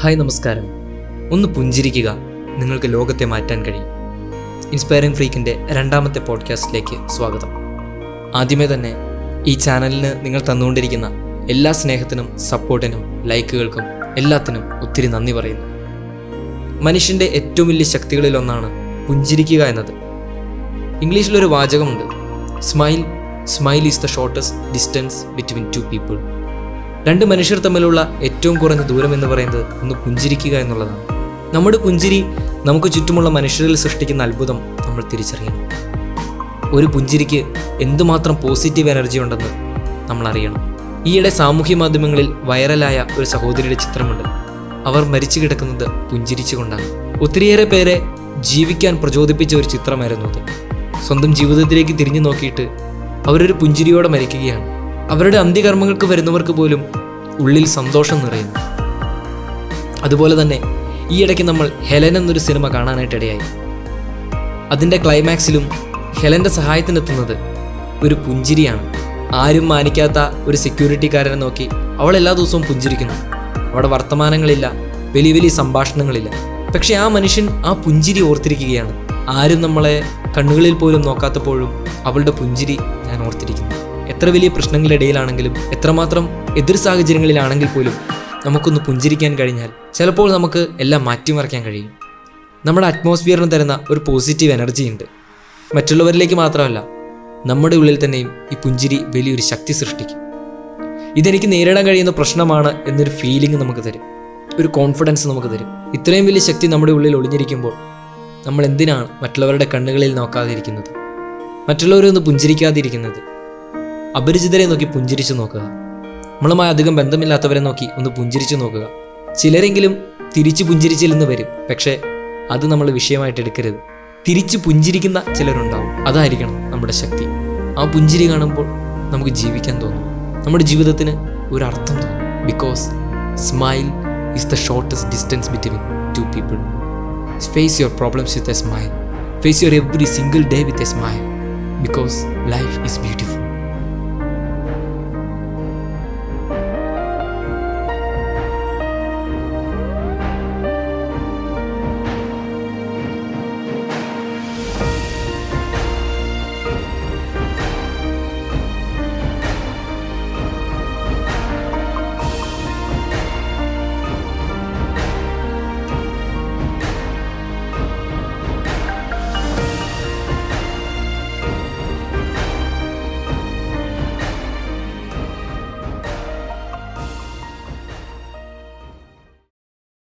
Hi നമസ്കാരം. ഒന്ന് പുഞ്ചിരിക്കുക, നിങ്ങൾക്ക് ലോകത്തെ മാറ്റാൻ കഴിയും. ഇൻസ്പയറിംഗ് ഫ്രീക്കിൻ്റെ രണ്ടാമത്തെ പോഡ്കാസ്റ്റിലേക്ക് സ്വാഗതം. ആദ്യമേ തന്നെ ഈ ചാനലിന് നിങ്ങൾ തന്നുകൊണ്ടിരിക്കുന്ന എല്ലാ സ്നേഹത്തിനും സപ്പോർട്ടിനും ലൈക്കുകൾക്കും എല്ലാത്തിനും ഒത്തിരി നന്ദി പറയുന്നു. മനുഷ്യൻ്റെ ഏറ്റവും വലിയ ശക്തികളിലൊന്നാണ് പുഞ്ചിരിക്കുക എന്നത്. ഇംഗ്ലീഷിലൊരു വാചകമുണ്ട്, smile is the shortest distance between two people. രണ്ട് മനുഷ്യർ തമ്മിലുള്ള ഏറ്റവും കുറഞ്ഞ ദൂരം എന്ന് പറയുന്നത് ഒന്ന് പുഞ്ചിരിക്കുക എന്നുള്ളതാണ്. നമ്മുടെ പുഞ്ചിരി നമുക്ക് ചുറ്റുമുള്ള മനുഷ്യരിൽ സൃഷ്ടിക്കുന്ന അത്ഭുതം നമ്മൾ തിരിച്ചറിയണം. ഒരു പുഞ്ചിരിക്ക് എന്തുമാത്രം പോസിറ്റീവ് എനർജി ഉണ്ടെന്ന് നമ്മൾ അറിയണം. ഈയിടെ സാമൂഹ്യ മാധ്യമങ്ങളിൽ വൈറലായ ഒരു സഹോദരിയുടെ ചിത്രമുണ്ട്. അവർ മരിച്ചു കിടക്കുന്നത് പുഞ്ചിരിച്ചുകൊണ്ടാണ്. ഒത്തിരിയേറെ പേരെ ജീവിക്കാൻ പ്രചോദിപ്പിച്ച ഒരു ചിത്രമായിരുന്നു അത്. സ്വന്തം ജീവിതത്തിലേക്ക് തിരിഞ്ഞു നോക്കിയിട്ട് അവരൊരു പുഞ്ചിരിയോടെ മരിക്കുകയാണ്. അവരുടെ അന്ത്യകർമ്മങ്ങൾക്ക് വരുന്നവർക്ക് പോലും ഉള്ളിൽ സന്തോഷം നിറയുന്നു. അതുപോലെ തന്നെ ഈയിടയ്ക്ക് നമ്മൾ ഹെലൻ എന്നൊരു സിനിമ കാണാനായിട്ടിടയായി. അതിൻ്റെ ക്ലൈമാക്സിലും ഹെലൻ്റെ സഹായത്തിനെത്തുന്നത് ഒരു പുഞ്ചിരിയാണ്. ആരും മാനിക്കാത്ത ഒരു സെക്യൂരിറ്റിക്കാരനെ നോക്കി അവൾ എല്ലാ ദിവസവും പുഞ്ചിരിക്കുന്നു. അവിടെ വർത്തമാനങ്ങളില്ല, വലിയ വലിയ സംഭാഷണങ്ങളില്ല. പക്ഷെ ആ മനുഷ്യൻ ആ പുഞ്ചിരി ഓർത്തിരിക്കുകയാണ്. ആരും നമ്മളെ കണ്ണുകളിൽ പോലും നോക്കാത്തപ്പോഴും അവളുടെ പുഞ്ചിരി ഞാൻ ഓർത്തിരിക്കുന്നു. എത്ര വലിയ പ്രശ്നങ്ങളിടയിലാണെങ്കിലും, എത്രമാത്രം എതിർ സാഹചര്യങ്ങളിലാണെങ്കിൽ പോലും നമുക്കൊന്ന് പുഞ്ചിരിക്കാൻ കഴിഞ്ഞാൽ ചിലപ്പോൾ നമുക്ക് എല്ലാം മാറ്റിമറിക്കാൻ കഴിയും. നമ്മുടെ അറ്റ്മോസ്ഫിയറിന് തരുന്ന ഒരു പോസിറ്റീവ് എനർജി ഉണ്ട്. മറ്റുള്ളവരിലേക്ക് മാത്രമല്ല, നമ്മുടെ ഉള്ളിൽ തന്നെയും ഈ പുഞ്ചിരി വലിയൊരു ശക്തി സൃഷ്ടിക്കും. ഇതെനിക്ക് നേരിടാൻ കഴിയുന്ന പ്രശ്നമാണ് എന്നൊരു ഫീലിംഗ് നമുക്ക് തരും, ഒരു കോൺഫിഡൻസ് നമുക്ക് തരും. ഇത്രയും വലിയ ശക്തി നമ്മുടെ ഉള്ളിൽ ഒളിഞ്ഞിരിക്കുമ്പോൾ നമ്മൾ എന്തിനാണ് മറ്റുള്ളവരുടെ കണ്ണുകളിൽ നോക്കാതിരിക്കുന്നത്, മറ്റുള്ളവരൊന്ന് പുഞ്ചിരിക്കാതിരിക്കുന്നത്? അപരിചിതരെ നോക്കി പുഞ്ചിരിച്ചു നോക്കുക. നമ്മളുമായി അധികം ബന്ധമില്ലാത്തവരെ നോക്കി ഒന്ന് പുഞ്ചിരിച്ചു നോക്കുക. ചിലരെങ്കിലും തിരിച്ചു പുഞ്ചിരിച്ചില്ലെന്ന് വരും, പക്ഷേ അത് നമ്മൾ വിഷയമായിട്ട് എടുക്കരുത്. തിരിച്ചു പുഞ്ചിരിക്കുന്ന ചിലരുണ്ടാവും, അതായിരിക്കണം നമ്മുടെ ശക്തി. ആ പുഞ്ചിരി കാണുമ്പോൾ നമുക്ക് ജീവിക്കാൻ തോന്നും, നമ്മുടെ ജീവിതത്തിന് ഒരു അർത്ഥം തോന്നും. Because smile is the shortest distance between two people. Face your problems with a smile. Face your every single day with a smile. Because life is beautiful.